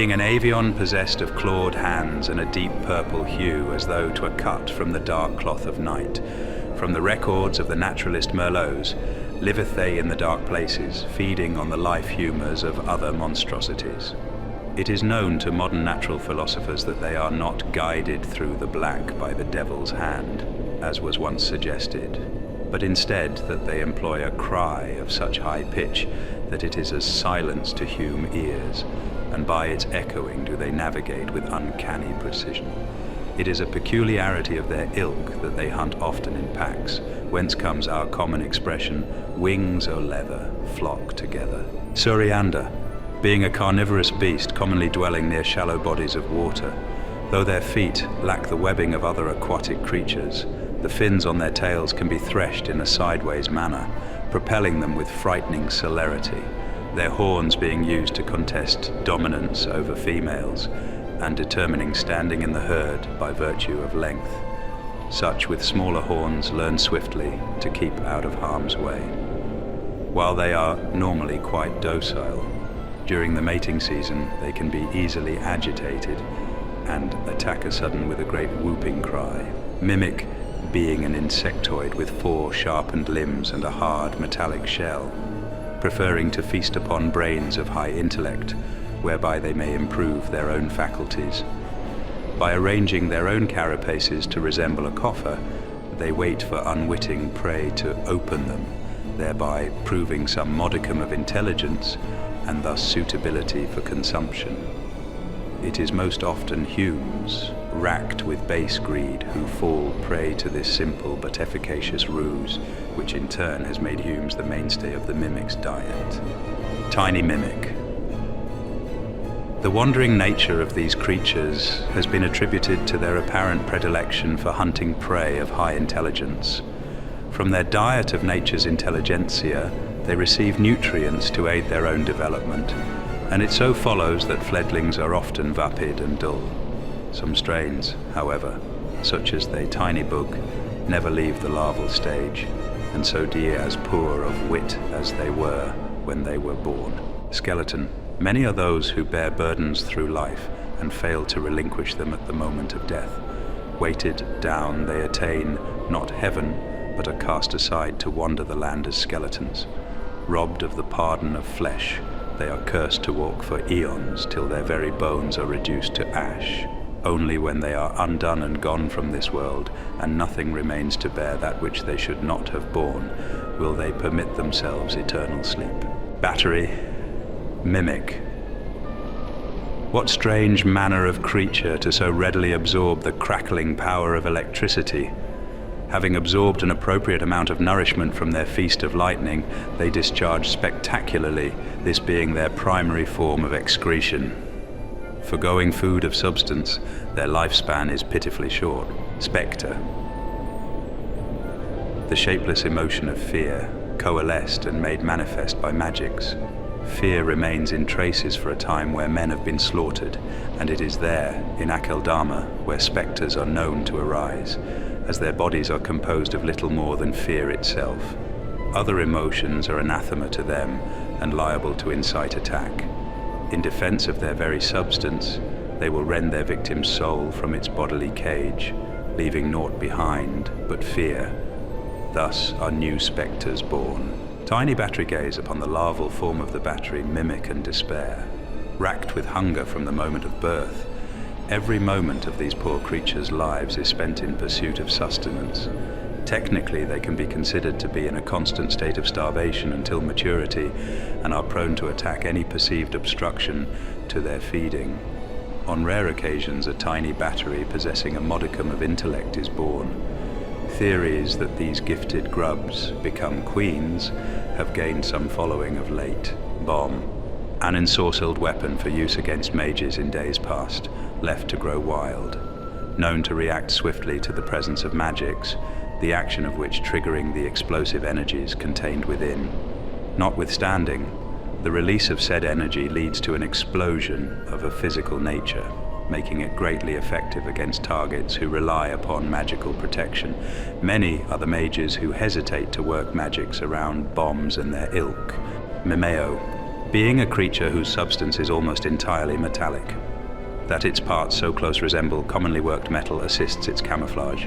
being an avian possessed of clawed hands and a deep purple hue as though to a cut from the dark cloth of night. From the records of the naturalist Merlots, liveth they in the dark places, feeding on the life humours of other monstrosities. It is known to modern natural philosophers that they are not guided through the black by the devil's hand, as was once suggested, but instead that they employ a cry of such high pitch that it is as silence to human ears, and by its echoing do they navigate with uncanny precision. It is a peculiarity of their ilk that they hunt often in packs, whence comes our common expression, wings o' leather flock together. Suriander, being a carnivorous beast commonly dwelling near shallow bodies of water, though their feet lack the webbing of other aquatic creatures, the fins on their tails can be threshed in a sideways manner, propelling them with frightening celerity, their horns being used to contest dominance over females and determining standing in the herd by virtue of length. Such with smaller horns learn swiftly to keep out of harm's way. While they are normally quite docile, during the mating season they can be easily agitated and attack a sudden with a great whooping cry. Mimic being an insectoid with 4 sharpened limbs and a hard metallic shell, preferring to feast upon brains of high intellect, whereby they may improve their own faculties. By arranging their own carapaces to resemble a coffer, they wait for unwitting prey to open them, thereby proving some modicum of intelligence and thus suitability for consumption. It is most often humans, racked with base greed, who fall prey to this simple but efficacious ruse, which in turn has made humans the mainstay of the mimic's diet. Tiny mimic. The wandering nature of these creatures has been attributed to their apparent predilection for hunting prey of high intelligence. From their diet of nature's intelligentsia, they receive nutrients to aid their own development, and it so follows that fledglings are often vapid and dull. Some strains, however, such as the tiny bug, never leave the larval stage, and so die as poor of wit as they were when they were born. Skeleton. Many are those who bear burdens through life and fail to relinquish them at the moment of death. Weighted down, they attain not heaven, but are cast aside to wander the land as skeletons. Robbed of the pardon of flesh, they are cursed to walk for eons till their very bones are reduced to ash. Only when they are undone and gone from this world, and nothing remains to bear that which they should not have borne, will they permit themselves eternal sleep. Battery. Mimic. What strange manner of creature to so readily absorb the crackling power of electricity? Having absorbed an appropriate amount of nourishment from their feast of lightning, they discharge spectacularly, this being their primary form of excretion. Forgoing food of substance, their lifespan is pitifully short. Spectre. The shapeless emotion of fear, coalesced and made manifest by magics. Fear remains in traces for a time where men have been slaughtered, and it is there, in Akeldama, where spectres are known to arise, as their bodies are composed of little more than fear itself. Other emotions are anathema to them and liable to incite attack. In defense of their very substance, they will rend their victim's soul from its bodily cage, leaving naught behind but fear. Thus are new spectres born. Tiny battery gaze upon the larval form of the battery, mimic and despair. Racked with hunger from the moment of birth, every moment of these poor creatures' lives is spent in pursuit of sustenance. Technically, they can be considered to be in a constant state of starvation until maturity, and are prone to attack any perceived obstruction to their feeding. On rare occasions, a tiny battery possessing a modicum of intellect is born. Theories that these gifted grubs become queens have gained some following of late. Bomb, an ensorcelled weapon for use against mages in days past, left to grow wild. Known to react swiftly to the presence of magics, the action of which triggering the explosive energies contained within. Notwithstanding, the release of said energy leads to an explosion of a physical nature, making it greatly effective against targets who rely upon magical protection. Many are the mages who hesitate to work magics around bombs and their ilk. Mimeo, Being a creature whose substance is almost entirely metallic, that its parts so close resemble commonly worked metal assists its camouflage.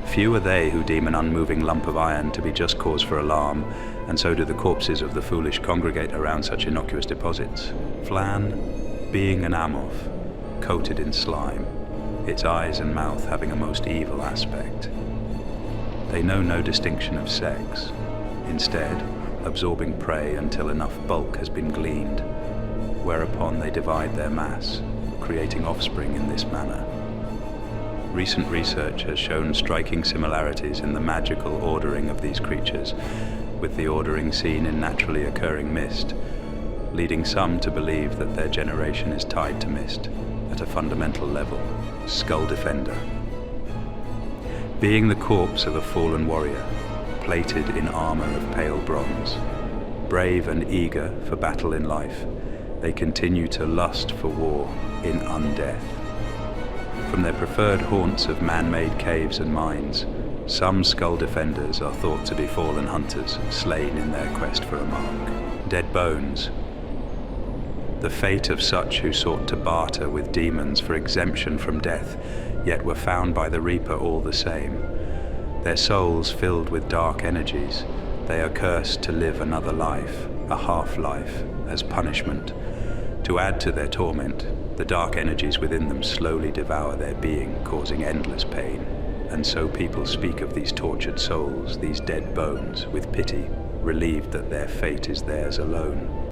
Few are they who deem an unmoving lump of iron to be just cause for alarm, and so do the corpses of the foolish congregate around such innocuous deposits. Flan, being an Amoth, coated in slime, its eyes and mouth having a most evil aspect. They know no distinction of sex, instead absorbing prey until enough bulk has been gleaned, whereupon they divide their mass, creating offspring in this manner. Recent research has shown striking similarities in the magical ordering of these creatures, with the ordering seen in naturally occurring mist, leading some to believe that their generation is tied to mist at a fundamental level. Skull Defender. Being the corpse of a fallen warrior, plated in armor of pale bronze, brave and eager for battle in life, they continue to lust for war in undeath. From their preferred haunts of man-made caves and mines, some skull defenders are thought to be fallen hunters, slain in their quest for a mark. Dead bones. The fate of such who sought to barter with demons for exemption from death, yet were found by the Reaper all the same. Their souls filled with dark energies, they are cursed to live another life, a half-life, as punishment. To add to their torment, the dark energies within them slowly devour their being, causing endless pain. And so people speak of these tortured souls, these dead bones, with pity, relieved that their fate is theirs alone.